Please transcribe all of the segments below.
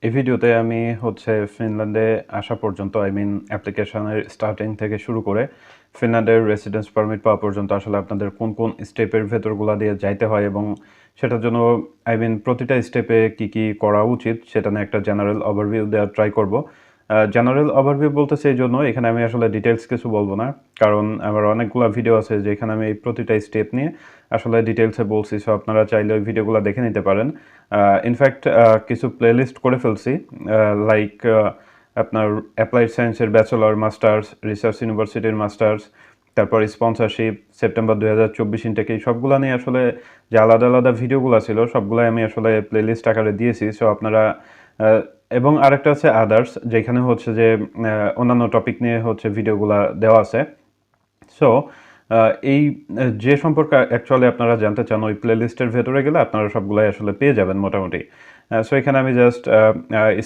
এই ভিডিওতে আমি ফিনল্যান্ডে আসা পর্যন্ত অ্যাপ্লিকেশনের স্টার্টিং থেকে শুরু করে ফিনল্যান্ডের রেসিডেন্স পারমিট পাওয়া পর্যন্ত আসলে আপনাদের কোন কোন স্টেপের ভেতরগুলো দিয়ে যাইতে হয় এবং সেটার জন্য প্রতিটা স্টেপে কি কি করা উচিত সেটা নিয়ে একটা জেনারেল ওভারভিউ দেওয়ার ট্রাই করব। জেনারেল ওভারভিউ বলতেছে এই জন্য এখানে আমি আসলে ডিটেলস কিছু বলবো না, কারণ আমার অনেকগুলো ভিডিও আছে যেখানে আমি এই প্রতিটা স্টেপ নিয়ে আসলে ডিটেলসে বলছি। সো আপনারা চাইলে ওই ভিডিওগুলো দেখে নিতে পারেন। ইনফ্যাক্ট কিছু প্লেলিস্ট করে ফেলছি, লাইক আপনার অ্যাপ্লাইড সায়েন্সের ব্যাচেলর, মাস্টার্স, রিসার্চ ইউনিভার্সিটির মাস্টার্স, তারপর স্পন্সরশিপ, সেপ্টেম্বর 2024 ইনটেক, এই সবগুলো নিয়ে আসলে যে আলাদা আলাদা ভিডিওগুলো ছিল সবগুলাই আমি আসলে প্লেলিস্ট আকারে দিয়েছি। সো আপনারা এবং আরেকটা আছে আদার্স, যেখানে অন্যান্য টপিক নিয়ে ভিডিওগুলো দেওয়া আছে। সো এই যে সম্পর্কে অ্যাকচুয়ালি আপনারা জানতে চান ওই প্লেলিস্টের ভেতরে গেলে আপনারা সবগুলাই আসলে পেয়ে যাবেন মোটামুটি। সো এখানে আমি জাস্ট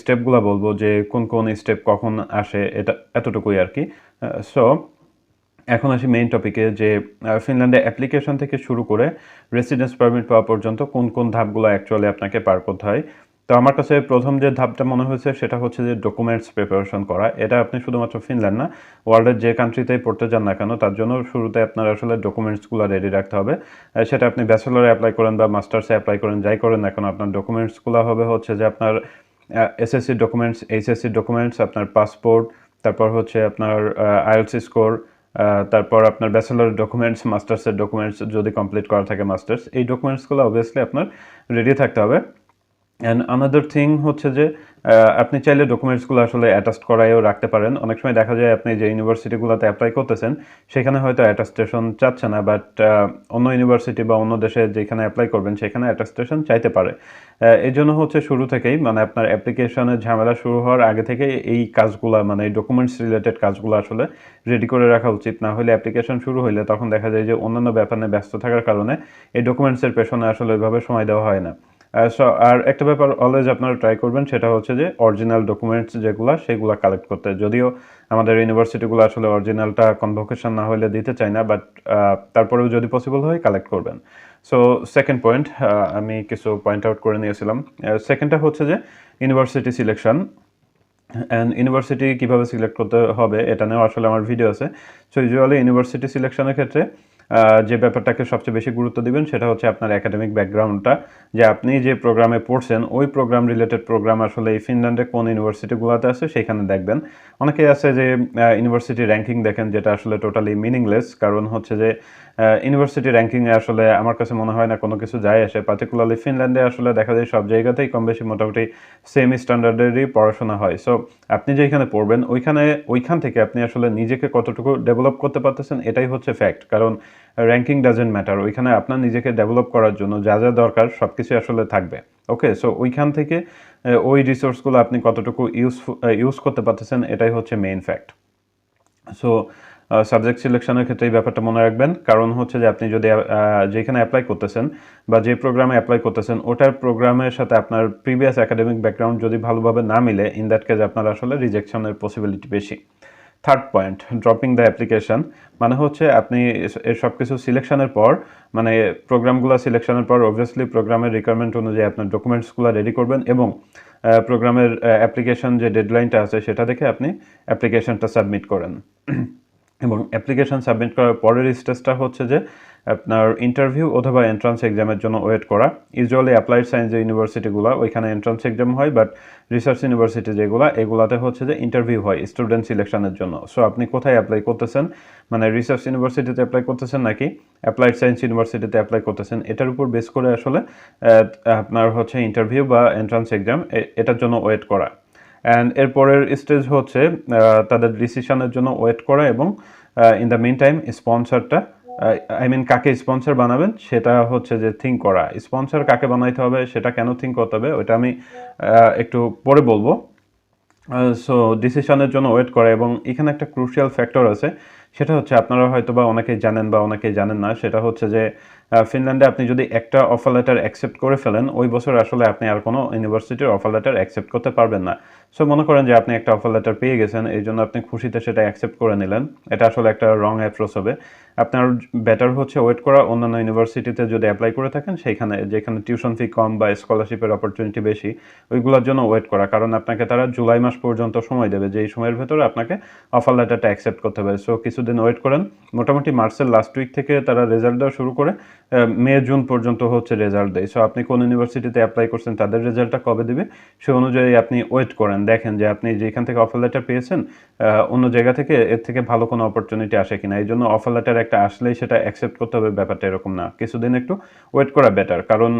স্টেপগুলো বলবো যে কোন কোন স্টেপ কখন আসে, এটা এতটুকুই আর কি। সো এখন আসি মেইন টপিকে, যে ফিনল্যান্ডে অ্যাপ্লিকেশন থেকে শুরু করে রেসিডেন্স পারমিট পাওয়া পর্যন্ত কোন কোন ধাপগুলো অ্যাকচুয়ালি আপনাকে পার করতে হয়। তো আমার কাছে প্রথম যে ধাপটা মনে হয়েছে সেটা হচ্ছে যে ডকুমেন্টস প্রিপারেশন করা। এটা আপনি শুধুমাত্র ফিনল্যান্ড না, ওয়ার্ল্ডের যে কান্ট্রিতেই পড়তে যান না কেন তার জন্য শুরুতে আপনার আসলে ডকুমেন্টসগুলো রেডি রাখতে হবে। সেটা আপনি ব্যাচেলরে অ্যাপ্লাই করেন বা মাস্টার্সে অ্যাপ্লাই করেন, যাই করেন না কেন আপনার ডকুমেন্টসগুলো হবে আপনার এসএসসি ডকুমেন্টস, এইচএসসি ডকুমেন্টস, আপনার পাসপোর্ট, তারপর আপনার আইএলটিএস স্কোর, তারপর আপনার ব্যাচেলর ডকুমেন্টস, মাস্টার্সের ডকুমেন্টস যদি কমপ্লিট করা থাকে মাস্টার্স, এই ডকুমেন্টসগুলো অবভিয়াসলি আপনার রেডি থাকতে হবে। অ্যান্ড আনাদার থিং হচ্ছে যে আপনি চাইলে ডকুমেন্টসগুলো আসলে অ্যাটাচ করাইও রাখতে পারেন। অনেক সময় দেখা যায় আপনি যে ইউনিভার্সিটিগুলোতে অ্যাপ্লাই করতেছেন সেখানে হয়তো অ্যাটাস্টেশন চাচ্ছে না, বাট অন্য ইউনিভার্সিটি বা অন্য দেশে যেখানে অ্যাপ্লাই করবেন সেখানে অ্যাটাস্টেশন চাইতে পারে। এই জন্য শুরু থেকেই আপনার অ্যাপ্লিকেশনের ঝামেলা শুরু হওয়ার আগে থেকে এই কাজগুলো, এই ডকুমেন্টস রিলেটেড কাজগুলো আসলে রেডি করে রাখা উচিত। না হলে অ্যাপ্লিকেশন শুরু হইলে তখন দেখা যায় যে অন্যান্য ব্যাপার নিয়ে ব্যস্ত থাকার কারণে এই ডকুমেন্টসের পেছনে আসলে ওইভাবে সময় দেওয়া হয় না। আর একটা ব্যাপার অলওয়েজ আপনারা ট্রাই করবেন, সেটা হচ্ছে যে অরিজিনাল ডকুমেন্টস সেগুলো কালেক্ট করতে। যদিও আমাদের ইউনিভার্সিটিগুলো আসলে অরিজিনালটা কনভোকেশন না হলে দিতে চায় না, বাট তারপরেও যদি পসিবল হয় কালেক্ট করবেন। সো সেকেন্ড পয়েন্ট, আমি কিছু পয়েন্ট আউট করে নিয়েছিলাম। সেকেন্ডটা হচ্ছে যে ইউনিভার্সিটি সিলেকশন। অ্যান্ড ইউনিভার্সিটি কীভাবে সিলেক্ট করতে হবে এটা নিয়েও আসলে আমার ভিডিও আছে। সো ইউজুয়ালি ইউনিভার্সিটি সিলেকশনের ক্ষেত্রে যে ব্যাপারটাকে সবচেয়ে বেশি গুরুত্ব দিবেন সেটা হচ্ছে আপনার একাডেমিক ব্যাকগ্রাউন্ডটা, যে আপনি যে প্রোগ্রামে পড়ছেন ওই প্রোগ্রাম রিলেটেড প্রোগ্রাম আসলে এই ফিনল্যান্ডে কোন ইউনিভার্সিটিগুলোতে আছে সেখানে দেখবেন। অনেকেই আছে যে ইউনিভার্সিটি র্যাঙ্কিং দেখেন, যেটা আসলে টোটালি মিনিংলেস, কারণ ইউনিভার্সিটি র্যাঙ্কিংয়ে আসলে আমার কাছে মনে হয় না কোনো কিছু যায় আসে। পার্টিকুলারলি ফিনল্যান্ডে আসলে দেখা যায় সব জায়গাতেই কম বেশি মোটামুটি সেম স্ট্যান্ডার্ডেরই পড়াশোনা হয়। সো আপনি যেখানে পড়বেন ওইখান থেকে আপনি আসলে নিজেকে কতটুকু ডেভেলপ করতে পারতেছেন এটাই হচ্ছে ফ্যাক্ট, কারণ র্যাঙ্কিং ডাজেন্ট ম্যাটার। ওইখানে আপনার নিজেকে ডেভেলপ করার জন্য যা যা দরকার সব কিছু আসলে থাকবে। ওকে, সো ওইখান থেকে ওই রিসোর্সগুলো আপনি কতটুকু ইউজ করতে পারতেছেন এটাই হচ্ছে মেইন ফ্যাক্ট। সো সাবজেক্ট সিলেকশনের ক্ষেত্রে এই ব্যাপারটা মনে রাখবেন, কারণ যে আপনি যদি যেখানে অ্যাপ্লাই করতেছেন বা যে প্রোগ্রামে অ্যাপ্লাই করতেছেন ওটার প্রোগ্রামের সাথে আপনার প্রিভিয়াস একাডেমিক ব্যাকগ্রাউন্ড যদি ভালোভাবে না মিলে, ইন দ্যাট কেস আপনার আসলে রিজেকশনের পসিবিলিটি বেশি। Third point, dropping the application. আপনি এর সব কিছু সিলেকশনের পর, প্রোগ্রামগুলো সিলেকশনের পর অবভিয়াসলি প্রোগ্রামের রিকোয়ারমেন্ট অনুযায়ী আপনার ডকুমেন্টসগুলো রেডি করবেন এবং প্রোগ্রামের অ্যাপ্লিকেশন যে ডেডলাইনটা আছে সেটা দেখে আপনি অ্যাপ্লিকেশনটা সাবমিট করেন। এবং অ্যাপ্লিকেশন সাবমিট করার পরের স্টেজটা হচ্ছে যে আপনার ইন্টারভিউ অথবা এন্ট্রান্স এক্সামের জন্য ওয়েট করা। ইউজুয়ালি অ্যাপ্লাইড সায়েন্স যে ইউনিভার্সিটিগুলো ওইখানে এন্ট্রান্স এক্সাম হয়, বাট রিসার্চ ইউনিভার্সিটি এগুলাতে যে ইন্টারভিউ হয় স্টুডেন্ট সিলেকশনের জন্য। সো আপনি কোথায় অ্যাপ্লাই করতেছেন, রিসার্চ ইউনিভার্সিটিতে অ্যাপ্লাই করতেছেন নাকি অ্যাপ্লাইড সায়েন্স ইউনিভার্সিটিতে অ্যাপ্লাই করতেছেন, এটার উপর বেস করে আসলে আপনার ইন্টারভিউ বা এন্ট্রান্স এক্সাম এটার জন্য ওয়েট করা। অ্যান্ড এরপরের স্টেজ তাদের ডিসিশনের জন্য ওয়েট করা এবং ইন দ্য মিন টাইম স্পন্সরটা, কাকে স্পন্সর বানাবেন সেটা যে থিঙ্ক করা। স্পন্সর কাকে বানাইতে হবে সেটা কেন থিঙ্ক করতে হবে ওইটা আমি একটু পরে বলবো। সো ডিসিশনের জন্য ওয়েট করা, এবং এখানে একটা ক্রুশিয়াল ফ্যাক্টর আছে সেটা হচ্ছে আপনারা হয়তোবা অনেকেই জানেন বা অনেকেই জানেন না, সেটা হচ্ছে যে ফিনল্যান্ডে আপনি যদি একটা অফার লেটার অ্যাকসেপ্ট করে ফেলেন, ওই বছর আসলে আপনি আর কোনো ইউনিভার্সিটির অফার লেটার অ্যাকসেপ্ট করতে পারবেন না। সো মনে করেন যে আপনি একটা অফার লেটার পেয়ে গেছেন, এই জন্য আপনি খুশিতে সেটা অ্যাকসেপ্ট করে নিলেন, এটা আসলে একটা রং অ্যাপ্রোচ হবে। আপনার বেটার হচ্ছে ওয়েট করা, অন্যান্য ইউনিভার্সিটিতে যদি অ্যাপ্লাই করে থাকেন সেইখানে যেখানে টিউশন ফি কম বা স্কলারশিপের অপরচুনিটি বেশি, ওইগুলোর জন্য ওয়েট করা, কারণ আপনাকে তারা জুলাই মাস পর্যন্ত সময় দেবে, যে এই সময়ের ভেতরে আপনাকে অফার লেটারটা অ্যাকসেপ্ট করতে হবে। সো কিছুদিন ওয়েট করেন, মোটামুটি মার্চের লাস্ট উইক থেকে তারা রেজাল্ট দেওয়া শুরু করে মে জুন পর্যন্ত হচ্ছে রেজাল্ট দেয়। সো আপনি কোন ইউনিভার্সিটিতে অ্যাপ্লাই করছেন তাদের রেজাল্টটা কবে দেবে সে অনুযায়ী আপনি ওয়েট করেন, দেখেন যে আপনি যেখান থেকে অফার লেটার পেয়েছেন অন্য জায়গা থেকে এর থেকে ভালো কোনো অপরচুনিটি আসে কিনা। এই জন্য অফার লেটার একটা আসলেই সেটা অ্যাকসেপ্ট করতে হবে, ব্যাপারটা এরকম না, কিছুদিন একটু ওয়েট করা বেটার। কারণ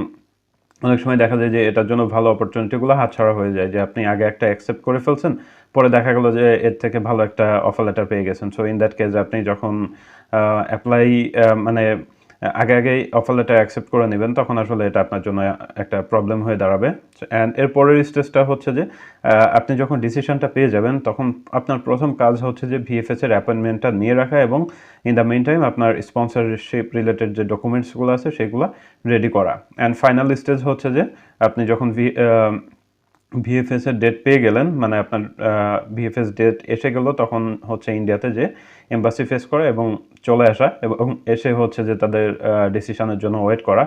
অনেক সময় দেখা যায় যে এটার জন্য ভালো অপরচুনিটিগুলো হাতছাড়া হয়ে যায়, যে আপনি আগে একটা অ্যাকসেপ্ট করে ফেলছেন, পরে দেখা গেলো যে এর থেকে ভালো একটা অফার লেটার পেয়ে গেছেন। সো ইন দ্যাট কেস আপনি যখন অ্যাপ্লাই মানে আগে আগেই অফার লেটার অ্যাকসেপ্ট করে নেবেন, তখন আসলে এটা আপনার জন্য একটা প্রবলেম হয়ে দাঁড়াবে। অ্যান্ড এর পরের স্টেজটা হচ্ছে যে আপনি যখন ডিসিশনটা পেয়ে যাবেন, তখন আপনার প্রথম কাজ হচ্ছে যে ভিএফএস এর অ্যাপয়েন্টমেন্টটা নিয়ে রাখা, এবং ইন দ্য মেইন টাইম আপনার স্পন্সরশিপ রিলেটেড যে ডকুমেন্টসগুলো আছে সেগুলো রেডি করা। অ্যান্ড ফাইনাল স্টেজ হচ্ছে যে আপনি যখন ভিএফএস এর ডেট পেয়ে গেলেন, মানে আপনার ভিএফএস ডেট এসে গেল, তখন হচ্ছে ইন্ডিয়াতে যে এম্বাসি ফেস করা এবং চলে আসা, এবং এসে হচ্ছে যে তাদের ডিসিশনের জন্য ওয়েট করা।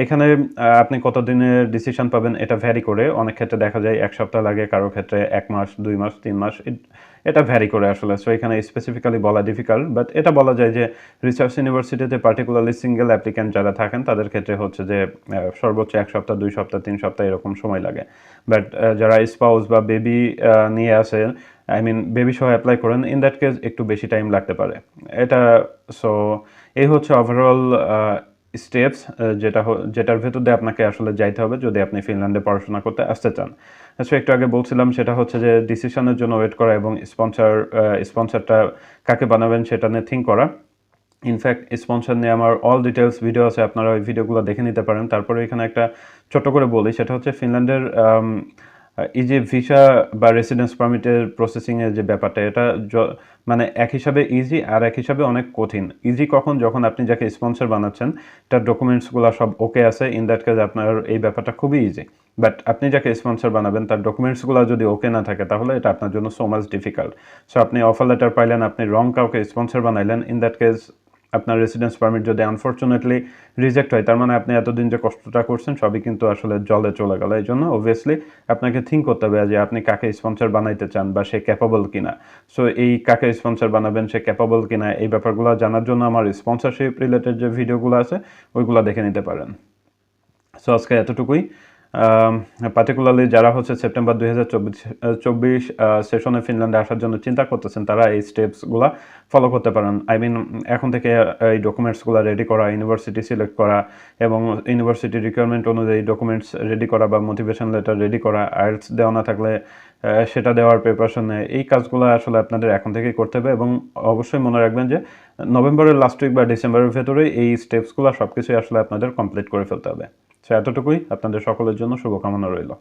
এখানে আপনি কতদিনের ডিসিশন পাবেন এটা ভ্যারি করে, অনেক ক্ষেত্রে দেখা যায় 1 সপ্তাহ লাগে, কারো ক্ষেত্রে 1 মাস, 2 মাস, 3 মাস, এটা ভ্যারি করে আসলে। সো এখানে স্পেসিফিক্যালি বলা ডিফিকাল্ট, বাট এটা বলা যায় যে রিসার্চ ইউনিভার্সিটিতে পার্টিকুলারলি সিঙ্গেল অ্যাপ্লিক্যান্ট যারা থাকেন তাদের ক্ষেত্রে হচ্ছে যে সর্বোচ্চ 1 সপ্তাহ, 2 সপ্তাহ, 3 সপ্তাহ এরকম সময় লাগে। বাট যারা স্পাউস বা বেবি নিয়ে আসে, আই মিন বেবি সহ অ্যাপ্লাই করেন, ইন দ্যাট কেস একটু বেশি টাইম লাগতে পারে এটা। সো এই হচ্ছে ওভারঅল স্টেপস, যেটার ভেতর দিয়ে আপনাকে আসলে যাইতে হবে যদি আপনি ফিনল্যান্ডে পড়াশোনা করতে আসতে চান। সো একটু আগে বলছিলাম, সেটা হচ্ছে যে ডিসিশনের জন্য ওয়েট করা এবং স্পন্সরটা কাকে বানাবেন সেটা নিয়ে থিঙ্ক করা। ইনফ্যাক্ট স্পন্সর নিয়ে আমার অল ডিটেলস ভিডিও আছে, আপনারা ওই ভিডিওগুলো দেখে নিতে পারেন। তারপরে এখানে একটা ছোট্ট করে বলি, সেটা হচ্ছে ফিনল্যান্ডের এই যে ভিসা বা রেসিডেন্স পারমিটের প্রসেসিংয়ের যে ব্যাপারটা, এটা মানে এক হিসাবে ইজি আর এক হিসাবে অনেক কঠিন। ইজি কখন, যখন আপনি যাকে স্পন্সর বানাচ্ছেন তার ডকুমেন্টসগুলো সব ওকে আছে, ইন দ্যাট কেস আপনার এই ব্যাপারটা খুবই ইজি। বাট আপনি যাকে স্পন্সর বানাবেন তার ডকুমেন্টসগুলো যদি ওকে না থাকে, তাহলে এটা আপনার জন্য সো মাচ ডিফিকাল্ট। সো আপনি অফার লেটার পাইলেন, আপনি রং কাউকে স্পন্সর বানাইলেন, ইন দ্যাট কেস আপনার রেসিডেন্স পারমিট যদি আনফর্চুনেটলি রিজেক্ট হয়, তার মানে আপনি এতদিন যে কষ্টটা করছেন সবই কিন্তু আসলে জলে চলে গেল। এই জন্য অবভিয়াসলি আপনাকে থিঙ্ক করতে হবে যে আপনি কাকে স্পন্সর বানাইতে চান বা সে ক্যাপাবল কিনা। সো এই কাকে স্পন্সর বানাবেন, সে ক্যাপাবল কিনা, এই ব্যাপারগুলো জানার জন্য আমার স্পন্সরশিপ রিলেটেড যে ভিডিওগুলো আছে ওইগুলো দেখে নিতে পারেন। সো আজকে এতটুকুই। পার্টিকুলারলি যারা হচ্ছে সেপ্টেম্বর 2024 সেশনে ফিনল্যান্ডে আসার জন্য চিন্তা করতেছেন, তারা এই স্টেপসগুলো ফলো করতে পারেন। আই মিন এখন থেকে এই ডকুমেন্টসগুলো রেডি করা, ইউনিভার্সিটি সিলেক্ট করা এবং ইউনিভার্সিটি রিকোয়ারমেন্ট অনুযায়ী ডকুমেন্টস রেডি করা বা মোটিভেশন লেটার রেডি করা, আইএলটিএস দেওয়া না থাকলে সেটা দেওয়ার প্রিপারেশন নেয়, এই কাজগুলো আসলে আপনাদের এখন থেকেই করতে হবে। এবং অবশ্যই মনে রাখবেন যে নভেম্বরের লাস্ট উইক বা ডিসেম্বরের ভেতরেই এই স্টেপসগুলো সব কিছুই আসলে আপনাদের কমপ্লিট করে ফেলতে হবে। সো এতটুকুই, আপনাদের সকলের জন্য শুভকামনা রইল।